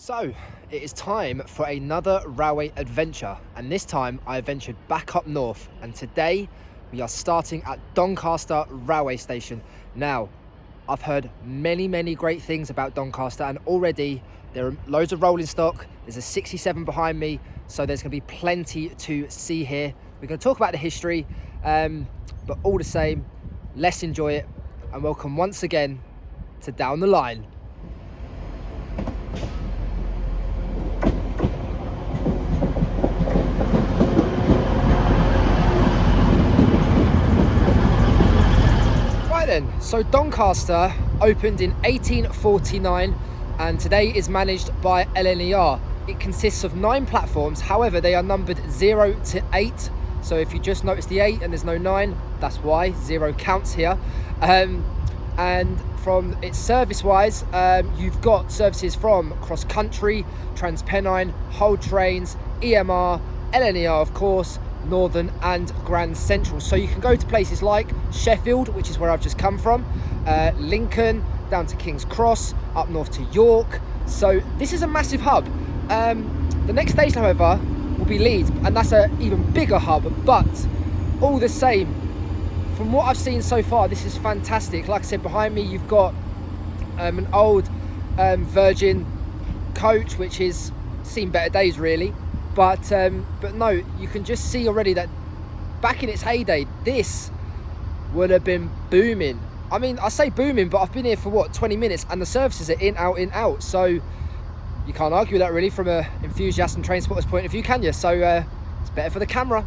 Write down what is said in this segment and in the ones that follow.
So, it is time for another railway adventure, and this time I ventured back up north, and today we are starting at Doncaster Railway Station. Now, I've heard many great things about Doncaster, and already there are loads of rolling stock. There's a 67 behind me, so there's going to be plenty to see here. We're going to talk about the history, but all the same, let's enjoy it, and welcome once again to Down the Line. So Doncaster opened in 1849 and today is managed by LNER. It consists of 9 platforms, however they are numbered 0 to 8. So if you just notice the 8 and there's no 9, that's why 0 counts here. And from its service-wise, you've got services from cross country, Transpennine, Hull Trains, EMR, LNER of course, Northern and Grand Central. So you can go to places like Sheffield, which is where I've just come from, Lincoln, down to King's Cross, up north to York. So this is a massive hub. The next station, however, will be Leeds, and that's an even bigger hub, but all the same, from what I've seen so far, this is fantastic. Like I said, behind me you've got an old Virgin coach, which has seen better days really. But no, you can just see already that back in its heyday, this would have been booming. I mean, I say booming, but I've been here for what, 20 minutes, and the services are in, out. So you can't argue with that really from a enthusiast and train spotter's point of view, can you? So it's better for the camera.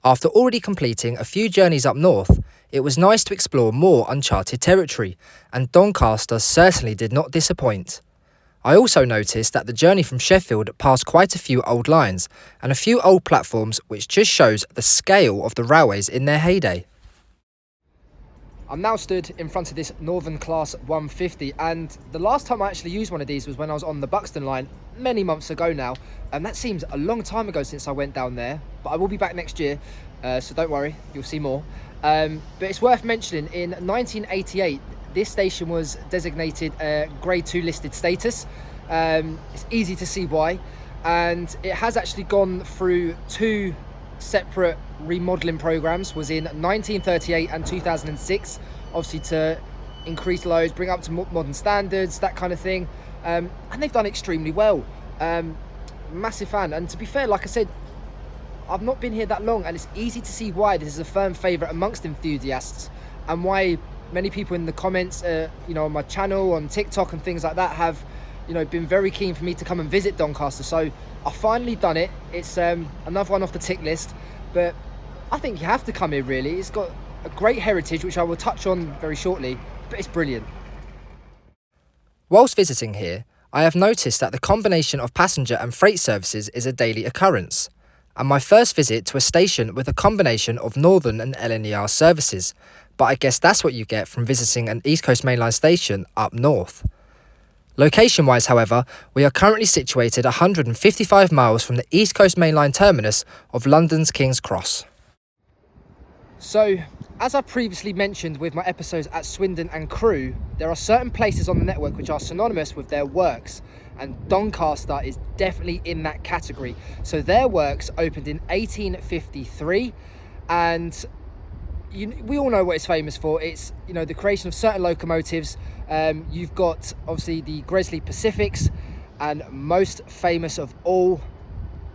After already completing a few journeys up north, it was nice to explore more uncharted territory, and Doncaster certainly did not disappoint. I also noticed that the journey from Sheffield passed quite a few old lines and a few old platforms, which just shows the scale of the railways in their heyday. I'm now stood in front of this Northern Class 150, and the last time I actually used one of these was when I was on the Buxton line many months ago now, and that seems a long time ago since I went down there, but I will be back next year, so don't worry, you'll see more. But it's worth mentioning, in 1988, this station was designated Grade 2 listed status. It's easy to see why, and it has actually gone through 2 separate remodelling programs, was in 1938 and 2006, obviously to increase loads, bring up to modern standards, that kind of thing, and they've done extremely well. Massive fan, and to be fair, like I said, I've not been here that long, and it's easy to see why this is a firm favourite amongst enthusiasts, and why many people in the comments, on my channel, on TikTok and things like that have, been very keen for me to come and visit Doncaster. So I've finally done it. It's another one off the tick list, but I think you have to come here really. It's got a great heritage, which I will touch on very shortly, but it's brilliant. Whilst visiting here, I have noticed that the combination of passenger and freight services is a daily occurrence, and my first visit to a station with a combination of Northern and LNER services, but I guess that's what you get from visiting an East Coast Mainline station up north. Location-wise, however, we are currently situated 155 miles from the East Coast Mainline terminus of London's King's Cross. So, as I previously mentioned with my episodes at Swindon and Crewe, there are certain places on the network which are synonymous with their works, and Doncaster is definitely in that category. So their works opened in 1853, and we all know what it's famous for. It's, the creation of certain locomotives. You've got obviously the Gresley Pacifics, and most famous of all,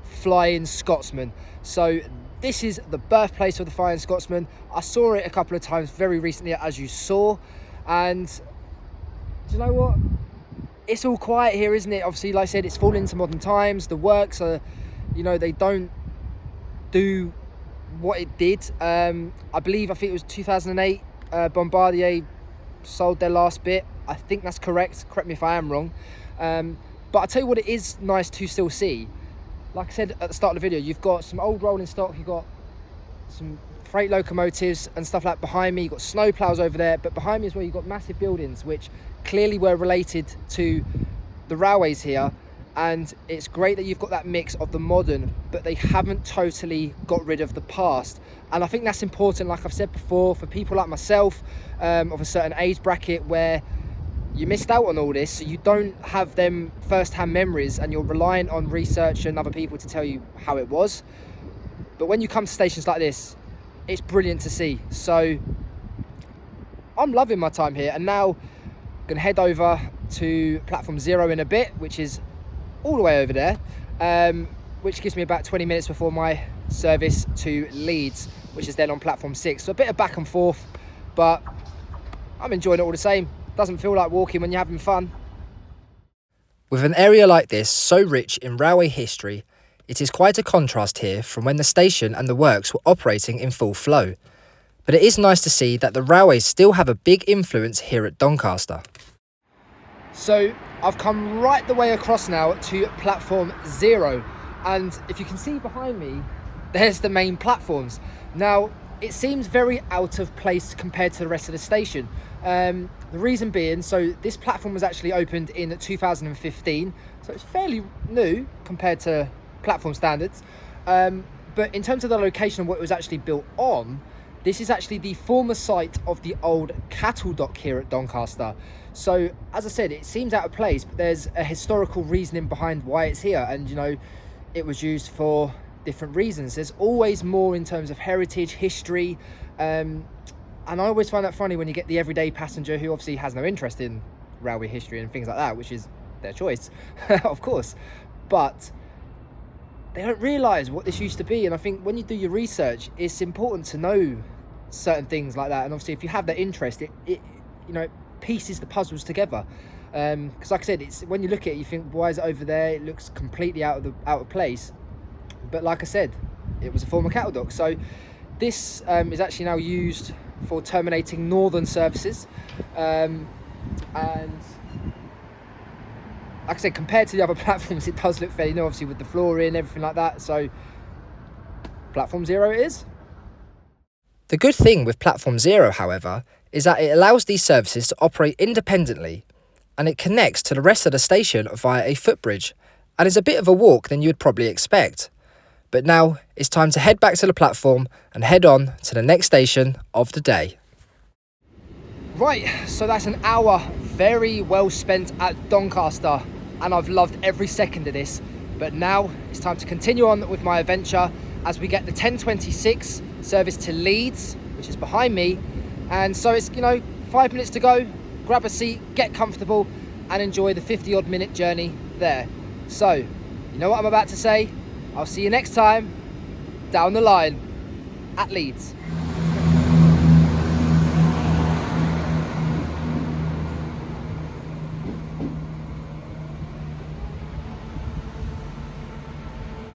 Flying Scotsman. So this is the birthplace of the Flying Scotsman. I saw it a couple of times very recently, as you saw, and do you know what? It's all quiet here, isn't it? Obviously, like I said, it's fallen into modern times. The works are, they don't do what it did. I think it was 2008, Bombardier sold their last bit. I think that's correct. Correct me if I am wrong. But I'll tell you what, it is nice to still see. Like I said at the start of the video, you've got some old rolling stock, you've got some freight locomotives and stuff like behind me. You've got snow ploughs over there, but behind me as well, you've got massive buildings which clearly were related to the railways here. And it's great that you've got that mix of the modern, but they haven't totally got rid of the past. And I think that's important, like I've said before, for people like myself, of a certain age bracket, where you missed out on all this, so you don't have them first-hand memories, and you're reliant on research and other people to tell you how it was. But when you come to stations like this, it's brilliant to see. So I'm loving my time here, and now I'm gonna head over to platform 0 in a bit, which is all the way over there, which gives me about 20 minutes before my service to Leeds, which is then on platform 6. So a bit of back and forth, but I'm enjoying it all the same. Doesn't feel like walking when you're having fun. With an area like this so rich in railway history, it is quite a contrast here from when the station and the works were operating in full flow. But it is nice to see that the railways still have a big influence here at Doncaster. So I've come right the way across now to platform 0, and if you can see behind me, there's the main platforms. Now, it seems very out of place compared to the rest of the station. The reason being, so this platform was actually opened in 2015, so it's fairly new compared to platform standards. But in terms of the location of what it was actually built on, this is actually the former site of the old cattle dock here at Doncaster. So, as I said, it seems out of place, but there's a historical reasoning behind why it's here, and you know, it was used for different reasons. There's always more in terms of heritage, history, and I always find that funny when you get the everyday passenger who obviously has no interest in railway history and things like that, which is their choice, of course, but they don't realise what this used to be. And I think when you do your research, it's important to know certain things like that, and obviously if you have that interest, it you know, pieces the puzzles together, because like I said, it's when you look at it, you think, why is it over there? It looks completely out of place. But like I said, it was a former cattle dock. So this is actually now used for terminating northern services, and like I said, compared to the other platforms, it does look fairly new, obviously with the flooring, everything like that. So platform 0 it is. The good thing with platform 0, however, is that it allows these services to operate independently, and it connects to the rest of the station via a footbridge, and is a bit of a walk than you would probably expect. But now it's time to head back to the platform and head on to the next station of the day. Right, so that's an hour very well spent at Doncaster, and I've loved every second of this. But now it's time to continue on with my adventure as we get the 10:26 service to Leeds, which is behind me. And so it's, you know, 5 minutes to go. Grab a seat, get comfortable, and enjoy the 50-odd minute journey there. So, you know what I'm about to say? I'll see you next time down the line at Leeds.